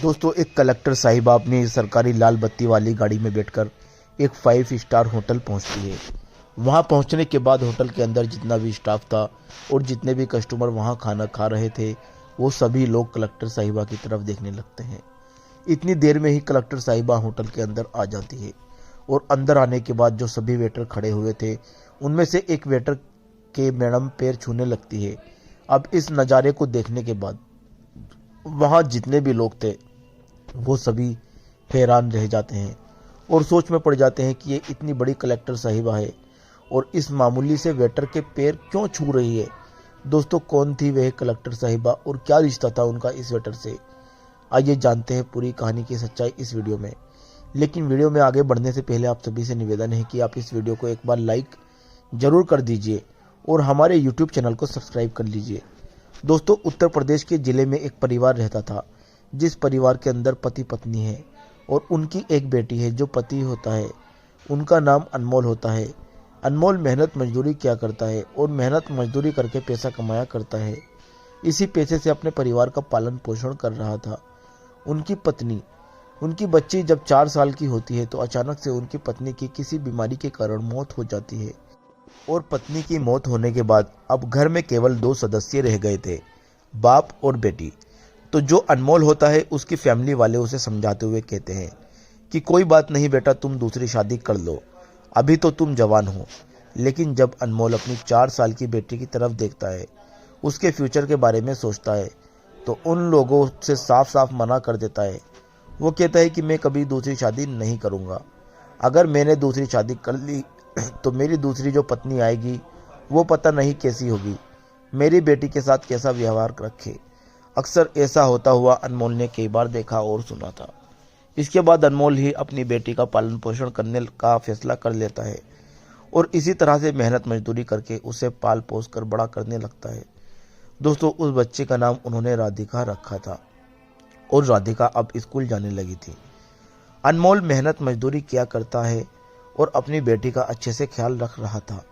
दोस्तों, एक कलेक्टर साहिबा अपनी सरकारी लाल बत्ती वाली गाड़ी में बैठकर एक 5 स्टार होटल पहुंचती है। वहां पहुंचने के बाद होटल के अंदर जितना भी स्टाफ था और जितने भी कस्टमर वहां खाना खा रहे थे, वो सभी लोग कलेक्टर साहिबा की तरफ देखने लगते हैं। इतनी देर में ही कलेक्टर साहिबा होटल के अंदर आ जाती है और अंदर आने के बाद जो सभी वेटर खड़े हुए थे, उनमें से एक वेटर के मैडम पैर छूने लगती है। अब इस नज़ारे को देखने के बाद वहाँ जितने भी लोग थे वो सभी हैरान रह जाते हैं और सोच में पड़ जाते हैं कि ये इतनी बड़ी कलेक्टर साहिबा है और इस मामूली से वेटर के पैर क्यों छू रही है। दोस्तों, कौन थी वह कलेक्टर साहिबा और क्या रिश्ता था उनका इस वेटर से? आइए जानते हैं पूरी कहानी की सच्चाई इस वीडियो में। लेकिन वीडियो में आगे बढ़ने से पहले आप सभी से निवेदन है कि आप इस वीडियो को एक बार लाइक जरूर कर दीजिए और हमारे यूट्यूब चैनल को सब्सक्राइब कर लीजिए। दोस्तों, उत्तर प्रदेश के ज़िले में एक परिवार रहता था, जिस परिवार के अंदर पति पत्नी है और उनकी एक बेटी है। जो पति होता है उनका नाम अनमोल होता है। अनमोल मेहनत मजदूरी किया करता है और मेहनत मजदूरी करके पैसा कमाया करता है। इसी पैसे से अपने परिवार का पालन पोषण कर रहा था। उनकी बच्ची जब 4 साल की होती है तो अचानक से उनकी पत्नी की किसी बीमारी के कारण मौत हो जाती है और पत्नी की मौत होने के बाद अब घर में केवल 2 सदस्य रह गए थे, बाप और बेटी। तो जो अनमोल होता है, उसकी फैमिली वाले उसे समझाते हुए कहते हैं कि कोई बात नहीं बेटा, तुम दूसरी शादी कर लो, अभी तो तुम जवान हो। लेकिन जब अनमोल अपनी 4 साल की बेटी की तरफ देखता है, उसके फ्यूचर के बारे में सोचता है, तो उन लोगों से साफ साफ मना कर देता है। वो कहता है कि मैं कभी दूसरी शादी नहीं करूँगा। अगर मैंने दूसरी शादी कर ली तो मेरी दूसरी जो पत्नी आएगी वो पता नहीं कैसी होगी, मेरी बेटी के साथ कैसा व्यवहार रखे। अक्सर ऐसा होता हुआ अनमोल ने कई बार देखा और सुना था। इसके बाद अनमोल ही अपनी बेटी का पालन पोषण करने का फैसला कर लेता है और इसी तरह से मेहनत मजदूरी करके उसे पाल पोस कर बड़ा करने लगता है। दोस्तों, उस बच्चे का नाम उन्होंने राधिका रखा था और राधिका अब स्कूल जाने लगी थी। अनमोल मेहनत मजदूरी किया करता है और अपनी बेटी का अच्छे से ख्याल रख रहा था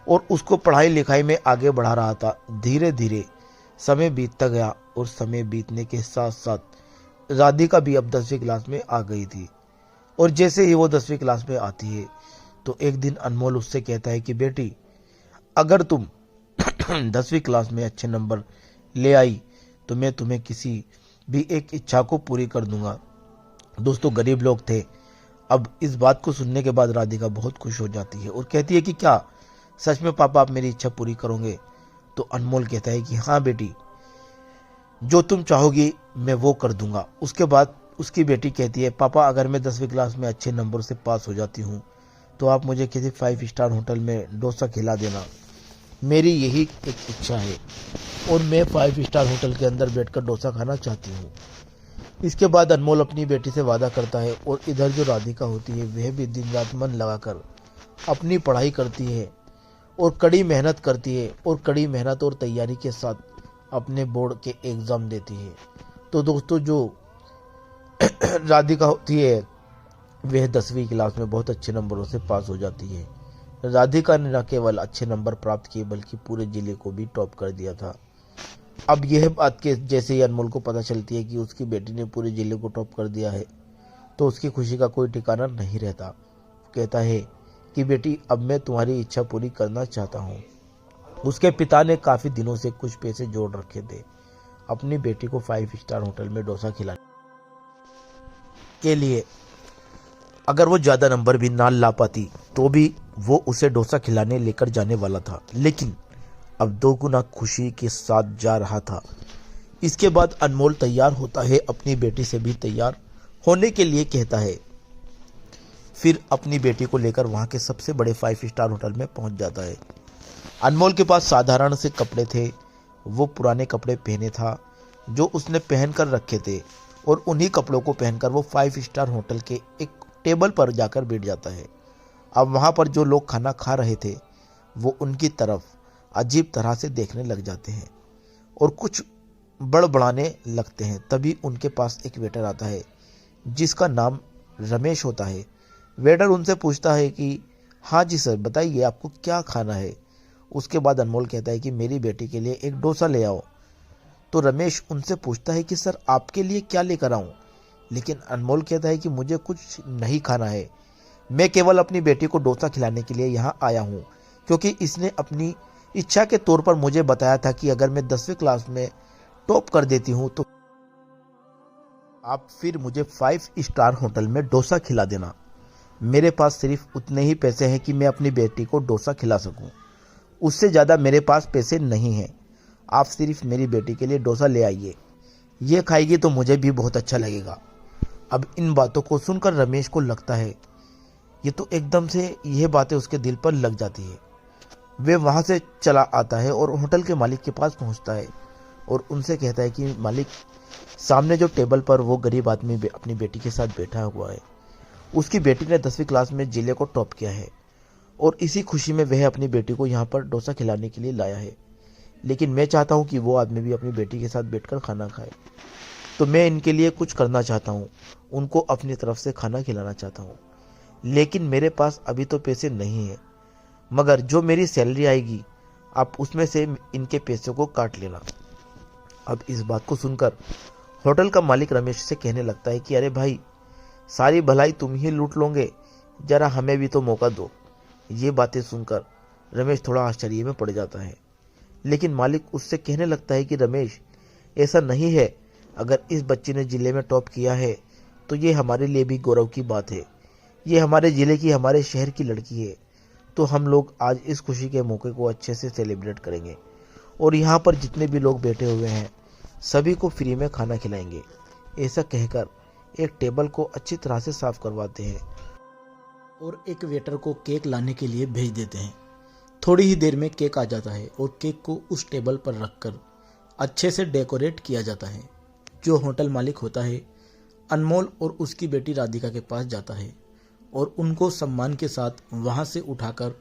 और उसको पढ़ाई लिखाई में आगे बढ़ा रहा था। धीरे धीरे समय बीतता गया और समय बीतने के साथ साथ राधिका भी अब 10वीं क्लास में आ गई थी। और जैसे ही वो 10वीं क्लास में आती है तो एक दिन अनमोल उससे कहता है कि बेटी, अगर तुम 10वीं क्लास में अच्छे नंबर ले आई तो मैं तुम्हें किसी भी एक इच्छा को पूरी कर दूंगा। दोस्तों, गरीब लोग थे। अब इस बात को सुनने के बाद राधिका बहुत खुश हो जाती है और कहती है कि क्या सच में पापा आप मेरी इच्छा पूरी करोगे? तो अनमोल कहता है कि हाँ बेटी, जो तुम चाहोगी मैं वो कर दूंगा। उसके बाद उसकी बेटी कहती है, पापा अगर मैं 10वीं क्लास में अच्छे नंबर से पास हो जाती हूँ तो आप मुझे किसी 5 स्टार होटल में डोसा खिला देना। मेरी यही एक इच्छा है और मैं 5 स्टार होटल के अंदर बैठकर डोसा खाना चाहती हूँ। इसके बाद अनमोल अपनी बेटी से वादा करता है और इधर जो राधिका होती है वह भी दिन रात मन लगाकर अपनी पढ़ाई करती है और कड़ी मेहनत करती है और कड़ी मेहनत और तैयारी के साथ अपने बोर्ड के एग्ज़ाम देती है। तो दोस्तों, जो राधिका होती है वह 10वीं क्लास में बहुत अच्छे नंबरों से पास हो जाती है। राधिका ने न केवल अच्छे नंबर प्राप्त किए बल्कि पूरे जिले को भी टॉप कर दिया था। अब यह बात के जैसे ही अनमोल को पता चलती है कि उसकी बेटी ने पूरे जिले को टॉप कर दिया है तो उसकी खुशी का कोई ठिकाना नहीं रहता। कहता है कि बेटी, अब मैं तुम्हारी इच्छा पूरी करना चाहता हूँ। उसके पिता ने काफ़ी दिनों से कुछ पैसे जोड़ रखे थे अपनी बेटी को 5 स्टार होटल में डोसा खिलाने के लिए। अगर वो ज़्यादा नंबर भी ना ला पाती तो भी वो उसे डोसा खिलाने लेकर जाने वाला था, लेकिन अब 2 गुना खुशी के साथ जा रहा था। इसके बाद अनमोल तैयार होता है, अपनी बेटी से भी तैयार होने के लिए कहता है। फिर अपनी बेटी को लेकर वहाँ के सबसे बड़े 5 स्टार होटल में पहुँच जाता है। अनमोल के पास साधारण से कपड़े थे। वो पुराने कपड़े पहने था जो उसने पहन कर रखे थे और उन्हीं कपड़ों को पहनकर वो 5 स्टार होटल के एक टेबल पर जाकर बैठ जाता है। अब वहाँ पर जो लोग खाना खा रहे थे वो उनकी तरफ अजीब तरह से देखने लग जाते हैं और कुछ बड़बड़ाने लगते हैं। तभी उनके पास एक वेटर आता है जिसका नाम रमेश होता है। वेटर उनसे पूछता है कि हाँ जी सर, बताइए आपको क्या खाना है। उसके बाद अनमोल कहता है कि मेरी बेटी के लिए एक डोसा ले आओ। तो रमेश उनसे पूछता है कि सर आपके लिए क्या लेकर आऊं, लेकिन अनमोल कहता है कि मुझे कुछ नहीं खाना है, मैं केवल अपनी बेटी को डोसा खिलाने के लिए यहाँ आया हूँ, क्योंकि इसने अपनी इच्छा के तौर पर मुझे बताया था कि अगर मैं 10वीं क्लास में टॉप कर देती हूँ तो आप फिर मुझे 5 स्टार होटल में डोसा खिला देना। मेरे पास सिर्फ उतने ही पैसे हैं कि मैं अपनी बेटी को डोसा खिला सकूं, उससे ज़्यादा मेरे पास पैसे नहीं हैं। आप सिर्फ मेरी बेटी के लिए डोसा ले आइए, ये खाएगी तो मुझे भी बहुत अच्छा लगेगा। अब इन बातों को सुनकर रमेश को लगता है ये तो एकदम से यह बातें उसके दिल पर लग जाती है। वे वहाँ से चला आता है और होटल के मालिक के पास पहुँचता है और उनसे कहता है कि मालिक, सामने जो टेबल पर वो गरीब आदमी अपनी बेटी के साथ बैठा हुआ है, उसकी बेटी ने 10वीं क्लास में जिले को टॉप किया है और इसी खुशी में वह अपनी बेटी को यहाँ पर डोसा खिलाने के लिए लाया है, लेकिन मैं चाहता हूँ कि वो आदमी भी अपनी बेटी के साथ बैठकर खाना खाए, तो मैं इनके लिए कुछ करना चाहता हूँ, उनको अपनी तरफ से खाना खिलाना चाहता हूँ, लेकिन मेरे पास अभी तो पैसे नहीं हैं, मगर जो मेरी सैलरी आएगी आप उसमें से इनके पैसों को काट लेना। अब इस बात को सुनकर होटल का मालिक रमेश से कहने लगता है कि अरे भाई, सारी भलाई तुम ही लूट लोगे, जरा हमें भी तो मौका दो। ये बातें सुनकर रमेश थोड़ा आश्चर्य में पड़ जाता है, लेकिन मालिक उससे कहने लगता है कि रमेश, ऐसा नहीं है, अगर इस बच्ची ने जिले में टॉप किया है तो ये हमारे लिए भी गौरव की बात है, ये हमारे जिले की, हमारे शहर की लड़की है, तो हम लोग आज इस खुशी के मौके को अच्छे से सेलिब्रेट करेंगे और यहाँ पर जितने भी लोग बैठे हुए हैं सभी को फ्री में खाना खिलाएंगे। ऐसा कहकर एक टेबल को अच्छी तरह से साफ करवाते हैं और एक वेटर को केक लाने के लिए भेज देते हैं। थोड़ी ही देर में केक आ जाता है और केक को उस टेबल पर रखकर अच्छे से डेकोरेट किया जाता है। जो होटल मालिक होता है अनमोल और उसकी बेटी राधिका के पास जाता है और उनको सम्मान के साथ वहां से उठाकर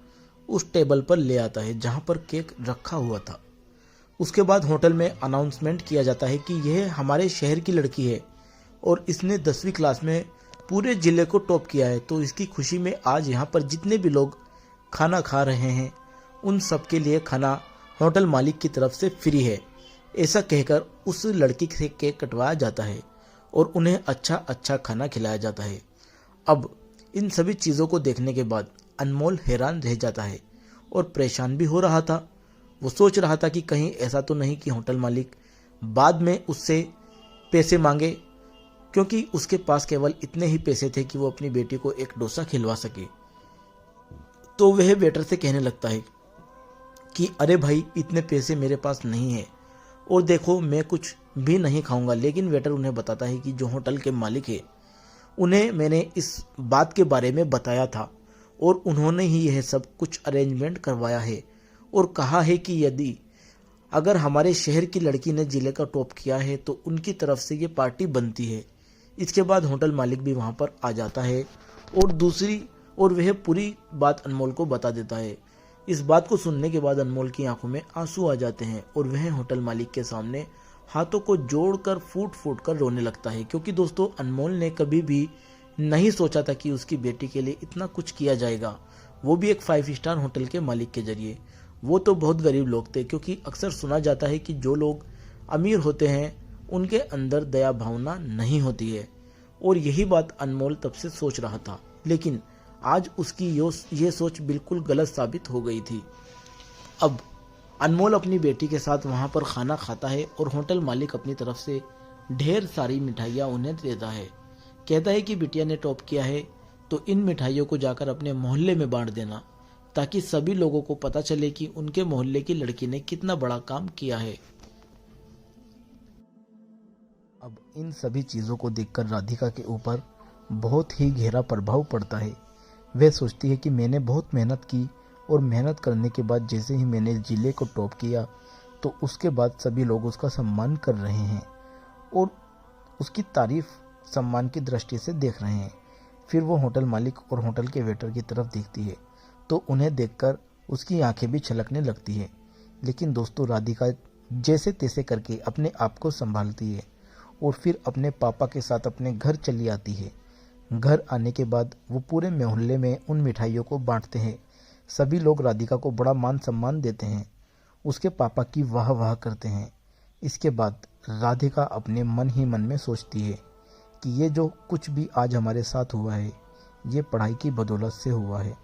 उस टेबल पर ले आता है जहां पर केक रखा हुआ था। उसके बाद होटल में अनाउंसमेंट किया जाता है कि यह हमारे शहर की लड़की है और इसने 10वीं क्लास में पूरे जिले को टॉप किया है, तो इसकी खुशी में आज यहाँ पर जितने भी लोग खाना खा रहे हैं उन सब के लिए खाना होटल मालिक की तरफ से फ्री है। ऐसा कहकर उस लड़की से केक कटवाया जाता है और उन्हें अच्छा अच्छा खाना खिलाया जाता है। अब इन सभी चीज़ों को देखने के बाद अनमोल हैरान रह जाता है और परेशान भी हो रहा था। वो सोच रहा था कि कहीं ऐसा तो नहीं कि होटल मालिक बाद में उससे पैसे मांगे, क्योंकि उसके पास केवल इतने ही पैसे थे कि वो अपनी बेटी को एक डोसा खिलवा सके। तो वह वेटर से कहने लगता है कि अरे भाई, इतने पैसे मेरे पास नहीं है और देखो मैं कुछ भी नहीं खाऊंगा। लेकिन वेटर उन्हें बताता है कि जो होटल के मालिक है उन्हें मैंने इस बात के बारे में बताया था और उन्होंने ही यह सब कुछ अरेंजमेंट करवाया है और कहा है कि यदि अगर हमारे शहर की लड़की ने जिले का टॉप किया है तो उनकी तरफ से ये पार्टी बनती है। इसके बाद होटल मालिक भी वहाँ पर आ जाता है और वह पूरी बात अनमोल को बता देता है। इस बात को सुनने के बाद अनमोल की आंखों में आंसू आ जाते हैं और वह होटल मालिक के सामने हाथों को जोड़कर फूट फूट कर रोने लगता है, क्योंकि दोस्तों अनमोल ने कभी भी नहीं सोचा था कि उसकी बेटी के लिए इतना कुछ किया जाएगा, वो भी एक 5 स्टार होटल के मालिक के जरिए। वो तो बहुत गरीब लोग थे, क्योंकि अक्सर सुना जाता है कि जो लोग अमीर होते हैं उनके अंदर दया भावना नहीं होती है, और यही बात अनमोल तब से सोच रहा था। लेकिन आज उसकी ये सोच बिल्कुल गलत साबित हो गई थी। अब अनमोल अपनी बेटी के साथ वहां पर खाना खाता है और होटल मालिक अपनी तरफ से ढेर सारी मिठाइयाँ उन्हें देता है। कहता है कि बिटिया ने टॉप किया है तो इन मिठाइयों को जाकर अपने मोहल्ले में बांट देना, ताकि सभी लोगों को पता चले कि उनके मोहल्ले की लड़की ने कितना बड़ा काम किया है। अब इन सभी चीज़ों को देखकर राधिका के ऊपर बहुत ही गहरा प्रभाव पड़ता है। वह सोचती है कि मैंने बहुत मेहनत की और मेहनत करने के बाद जैसे ही मैंने जिले को टॉप किया तो उसके बाद सभी लोग उसका सम्मान कर रहे हैं और उसकी तारीफ सम्मान की दृष्टि से देख रहे हैं। फिर वो होटल मालिक और होटल के वेटर की तरफ देखती है तो उन्हें देखकर उसकी आंखें भी छलकने लगती है। लेकिन दोस्तों राधिका जैसे तैसे करके अपने आप को संभालती है और फिर अपने पापा के साथ अपने घर चली आती है। घर आने के बाद वो पूरे मोहल्ले में उन मिठाइयों को बांटते हैं। सभी लोग राधिका को बड़ा मान सम्मान देते हैं, उसके पापा की वाह वाह करते हैं। इसके बाद राधिका अपने मन ही मन में सोचती है कि ये जो कुछ भी आज हमारे साथ हुआ है ये पढ़ाई की बदौलत से हुआ है।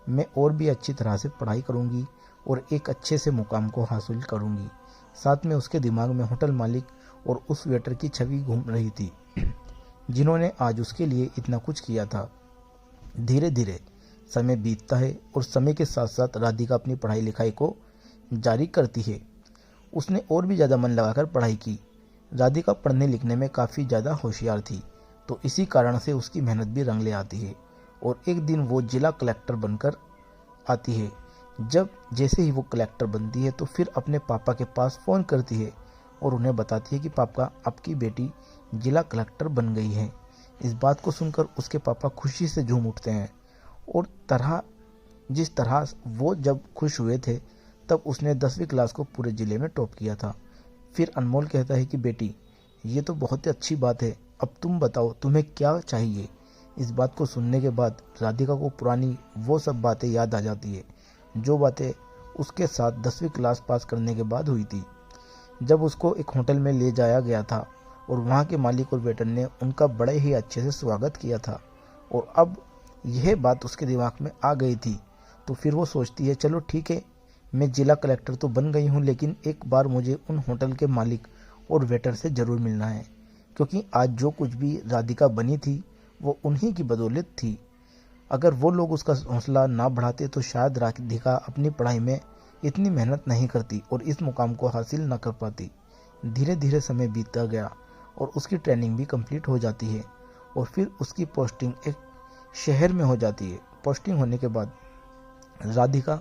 मैं और भी अच्छी तरह से पढ़ाई करूँगी और एक अच्छे से मुकाम को हासिल करूँगी। साथ में उसके दिमाग में होटल मालिक और उस वेटर की छवि घूम रही थी जिन्होंने आज उसके लिए इतना कुछ किया था। धीरे धीरे समय बीतता है और समय के साथ साथ राधिका अपनी पढ़ाई लिखाई को जारी करती है। उसने और भी ज़्यादा मन लगाकर पढ़ाई की। राधिका पढ़ने लिखने में काफ़ी ज़्यादा होशियार थी, तो इसी कारण से उसकी मेहनत भी रंग ले आती है और एक दिन वो जिला कलेक्टर बनकर आती है। जब जैसे ही वो कलेक्टर बनती है तो फिर अपने पापा के पास फ़ोन करती है और उन्हें बताती है कि पापा, आपकी बेटी जिला कलेक्टर बन गई है। इस बात को सुनकर उसके पापा खुशी से झूम उठते हैं और जिस तरह वो जब खुश हुए थे तब उसने 10वीं क्लास को पूरे ज़िले में टॉप किया था। फिर अनमोल कहता है कि बेटी, ये तो बहुत ही अच्छी बात है, अब तुम बताओ तुम्हें क्या चाहिए। इस बात को सुनने के बाद राधिका को पुरानी वो सब बातें याद आ जाती है जो बातें उसके साथ 10वीं क्लास पास करने के बाद हुई थी, जब उसको एक होटल में ले जाया गया था और वहाँ के मालिक और वेटर ने उनका बड़े ही अच्छे से स्वागत किया था। और अब यह बात उसके दिमाग में आ गई थी, तो फिर वो सोचती है चलो ठीक है, मैं जिला कलेक्टर तो बन गई हूँ, लेकिन एक बार मुझे उन होटल के मालिक और वेटर से ज़रूर मिलना है, क्योंकि आज जो कुछ भी राधिका बनी थी वो उन्हीं की बदौलत थी। अगर वो लोग उसका हौसला ना बढ़ाते तो शायद राधिका अपनी पढ़ाई में इतनी मेहनत नहीं करती और इस मुकाम को हासिल न कर पाती। धीरे धीरे समय बीतता गया और उसकी ट्रेनिंग भी कंप्लीट हो जाती है और फिर उसकी पोस्टिंग एक शहर में हो जाती है। पोस्टिंग होने के बाद राधिका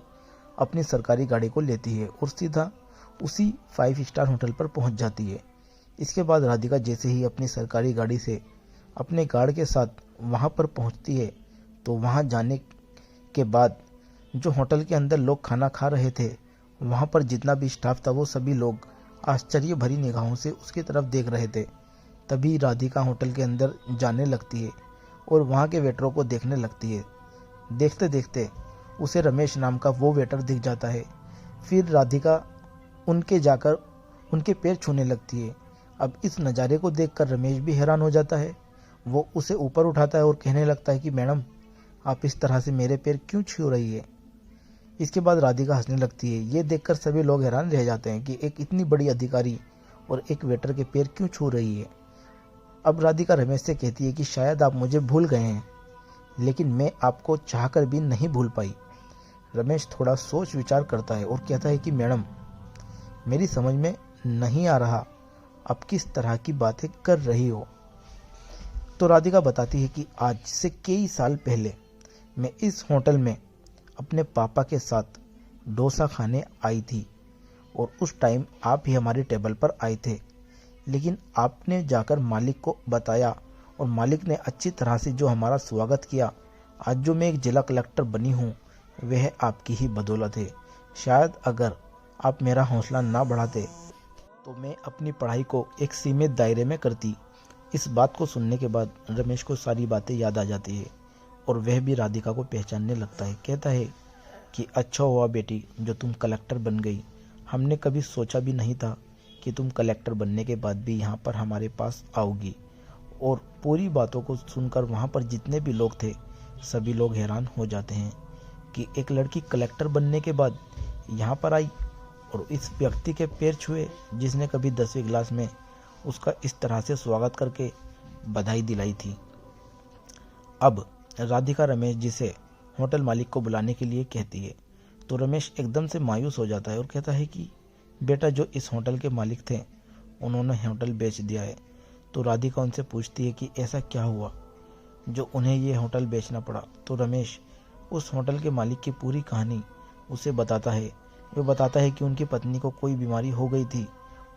अपनी सरकारी गाड़ी को लेती है और सीधा उसी 5 स्टार होटल पर पहुंच जाती है। इसके बाद राधिका जैसे ही अपनी सरकारी गाड़ी से अपने गार्ड के साथ वहां पर पहुंचती है तो वहां जाने के बाद जो होटल के अंदर लोग खाना खा रहे थे, वहां पर जितना भी स्टाफ था वो सभी लोग आश्चर्य भरी निगाहों से उसकी तरफ देख रहे थे। तभी राधिका होटल के अंदर जाने लगती है और वहाँ के वेटरों को देखने लगती है। देखते देखते उसे रमेश नाम का वो वेटर दिख जाता है। फिर राधिका उनके जाकर उनके पैर छूने लगती है। अब इस नज़ारे को देखकर रमेश भी हैरान हो जाता है। वो उसे ऊपर उठाता है और कहने लगता है कि मैडम, आप इस तरह से मेरे पैर क्यों छू रही है। इसके बाद राधिका हंसने लगती है। ये देखकर सभी लोग हैरान रह जाते हैं कि एक इतनी बड़ी अधिकारी और एक वेटर के पैर क्यों छू रही है। अब राधिका रमेश से कहती है कि शायद आप मुझे भूल गए हैं, लेकिन मैं आपको चाहकर भी नहीं भूल पाई। रमेश थोड़ा सोच विचार करता है और कहता है कि मैडम, मेरी समझ में नहीं आ रहा आप किस तरह की बातें कर रही हो। तो राधिका बताती है कि आज से कई साल पहले मैं इस होटल में अपने पापा के साथ डोसा खाने आई थी और उस टाइम आप ही हमारे टेबल पर आए थे, लेकिन आपने जाकर मालिक को बताया और मालिक ने अच्छी तरह से जो हमारा स्वागत किया। आज जो मैं एक जिला कलेक्टर बनी हूँ वह आपकी ही बदौलत है। शायद अगर आप मेरा हौसला ना बढ़ाते तो मैं अपनी पढ़ाई को एक सीमित दायरे में करती। इस बात को सुनने के बाद रमेश को सारी बातें याद आ जाती है और वह भी राधिका को पहचानने लगता है। कहता है कि अच्छा हुआ बेटी जो तुम कलेक्टर बन गई, हमने कभी सोचा भी नहीं था कि तुम कलेक्टर बनने के बाद भी यहाँ पर हमारे पास आओगी। और पूरी बातों को सुनकर वहाँ पर जितने भी लोग थे सभी लोग हैरान हो जाते हैं कि एक लड़की कलेक्टर बनने के बाद यहाँ पर आई और इस व्यक्ति के पैर छुए जिसने कभी 10वीं क्लास में उसका इस तरह से स्वागत करके बधाई दिलाई थी। अब राधिका रमेश जी से होटल मालिक को बुलाने के लिए कहती है तो रमेश एकदम से मायूस हो जाता है और कहता है कि बेटा, जो इस होटल के मालिक थे उन्होंने होटल बेच दिया है। तो राधिका उनसे पूछती है कि ऐसा क्या हुआ जो उन्हें ये होटल बेचना पड़ा। तो रमेश उस होटल के मालिक की पूरी कहानी उसे बताता है। वो बताता है कि उनकी पत्नी को कोई बीमारी हो गई थी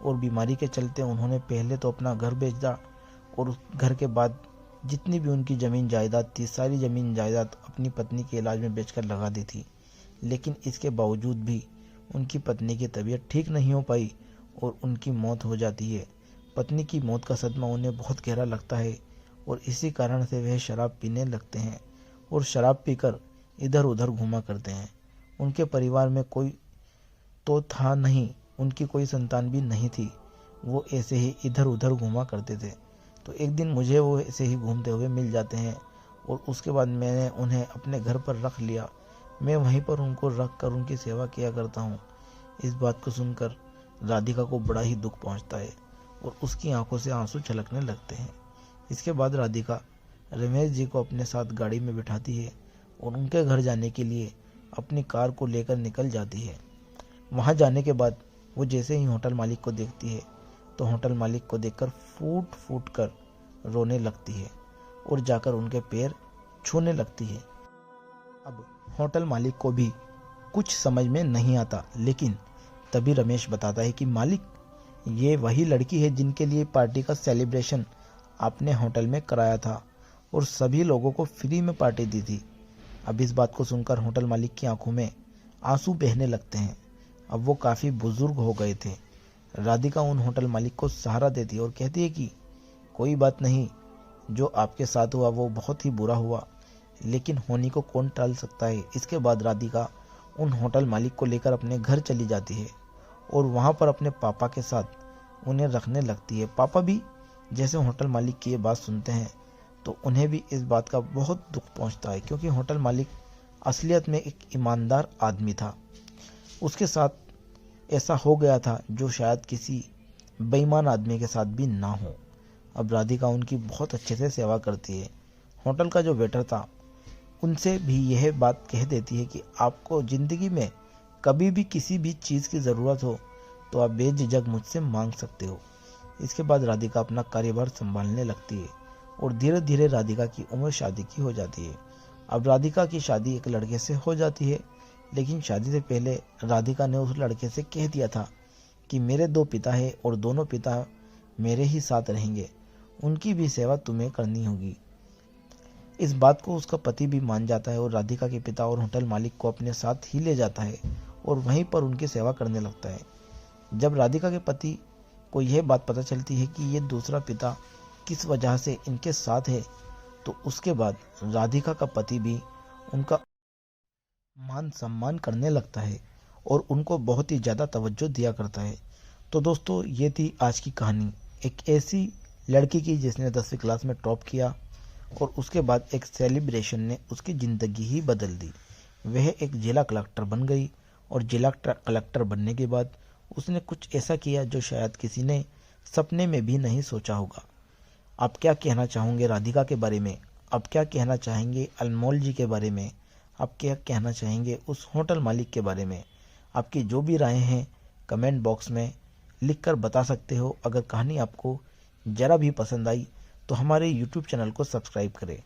और बीमारी के चलते उन्होंने पहले तो अपना घर बेच दिया और उस घर के बाद जितनी भी उनकी ज़मीन जायदाद थी सारी ज़मीन जायदाद अपनी पत्नी के इलाज में बेचकर लगा दी थी। लेकिन इसके बावजूद भी उनकी पत्नी की तबीयत ठीक नहीं हो पाई और उनकी मौत हो जाती है। पत्नी की मौत का सदमा उन्हें बहुत गहरा लगता है और इसी कारण से वह शराब पीने लगते हैं और शराब पीकर इधर उधर घूमा करते हैं। उनके परिवार में कोई तो था नहीं, उनकी कोई संतान भी नहीं थी। वो ऐसे ही इधर उधर घूमा करते थे। तो एक दिन मुझे वो ऐसे ही घूमते हुए मिल जाते हैं और उसके बाद मैंने उन्हें अपने घर पर रख लिया। मैं वहीं पर उनको रख कर उनकी सेवा किया करता हूँ। इस बात को सुनकर राधिका को बड़ा ही दुख पहुँचता है और उसकी आंखों से आंसू छलकने लगते हैं। इसके बाद राधिका रमेश जी को अपने साथ गाड़ी में बिठाती है और उनके घर जाने के लिए अपनी कार को लेकर निकल जाती है। वहां जाने के बाद वो जैसे ही होटल मालिक को देखती है तो होटल मालिक को देखकर फूट फूट कर रोने लगती है और जाकर उनके पैर छूने लगती है। अब होटल मालिक को भी कुछ समझ में नहीं आता, लेकिन तभी रमेश बताता है कि मालिक, ये वही लड़की है जिनके लिए पार्टी का सेलिब्रेशन आपने होटल में कराया था और सभी लोगों को फ्री में पार्टी दी थी। अब इस बात को सुनकर होटल मालिक की आंखों में आंसू बहने लगते हैं। अब वो काफ़ी बुजुर्ग हो गए थे। राधिका उन होटल मालिक को सहारा देती है और कहती है कि कोई बात नहीं, जो आपके साथ हुआ वो बहुत ही बुरा हुआ, लेकिन होनी को कौन टाल सकता है। इसके बाद राधिका उन होटल मालिक को लेकर अपने घर चली जाती है और वहाँ पर अपने पापा के साथ उन्हें रखने लगती है। पापा भी जैसे होटल मालिक की ये बात सुनते हैं तो उन्हें भी इस बात का बहुत दुख पहुंचता है, क्योंकि होटल मालिक असलियत में एक ईमानदार आदमी था। उसके साथ ऐसा हो गया था जो शायद किसी बेईमान आदमी के साथ भी ना हो। अब राधिका उनकी बहुत अच्छे से सेवा करती है। होटल का जो वेटर था उनसे भी यह बात कह देती है कि आपको ज़िंदगी में कभी भी किसी भी चीज़ की ज़रूरत हो तो आप बेझिझक मुझसे मांग सकते हो। इसके बाद राधिका अपना कार्यभार संभालने लगती है और धीरे धीरे राधिका की उम्र शादी की हो जाती है। अब राधिका की शादी एक लड़के से हो जाती है, लेकिन शादी से पहले राधिका ने उस लड़के से कह दिया था कि मेरे 2 पिता हैं और दोनों पिता मेरे ही साथ रहेंगे, उनकी भी सेवा तुम्हें करनी होगी। इस बात को उसका पति भी मान जाता है और राधिका के पिता और होटल मालिक को अपने साथ ही ले जाता है और वहीं पर उनकी सेवा करने लगता है। जब राधिका के पति को यह बात पता चलती है कि ये दूसरा पिता किस वजह से इनके साथ है, तो उसके बाद राधिका का पति भी उनका मान सम्मान करने लगता है और उनको बहुत ही ज़्यादा तवज्जो दिया करता है। तो दोस्तों, ये थी आज की कहानी, एक ऐसी लड़की की जिसने 10वीं क्लास में टॉप किया और उसके बाद एक सेलिब्रेशन ने उसकी ज़िंदगी ही बदल दी। वह एक जिला कलेक्टर बन गई और जिला कलेक्टर बनने के बाद उसने कुछ ऐसा किया जो शायद किसी ने सपने में भी नहीं सोचा होगा। आप क्या कहना चाहोगे राधिका के बारे में? आप क्या कहना चाहेंगे अनमोल जी के बारे में? आप क्या कहना चाहेंगे उस होटल मालिक के बारे में? आपकी जो भी राय हैं कमेंट बॉक्स में लिखकर बता सकते हो। अगर कहानी आपको ज़रा भी पसंद आई तो हमारे YouTube चैनल को सब्सक्राइब करें।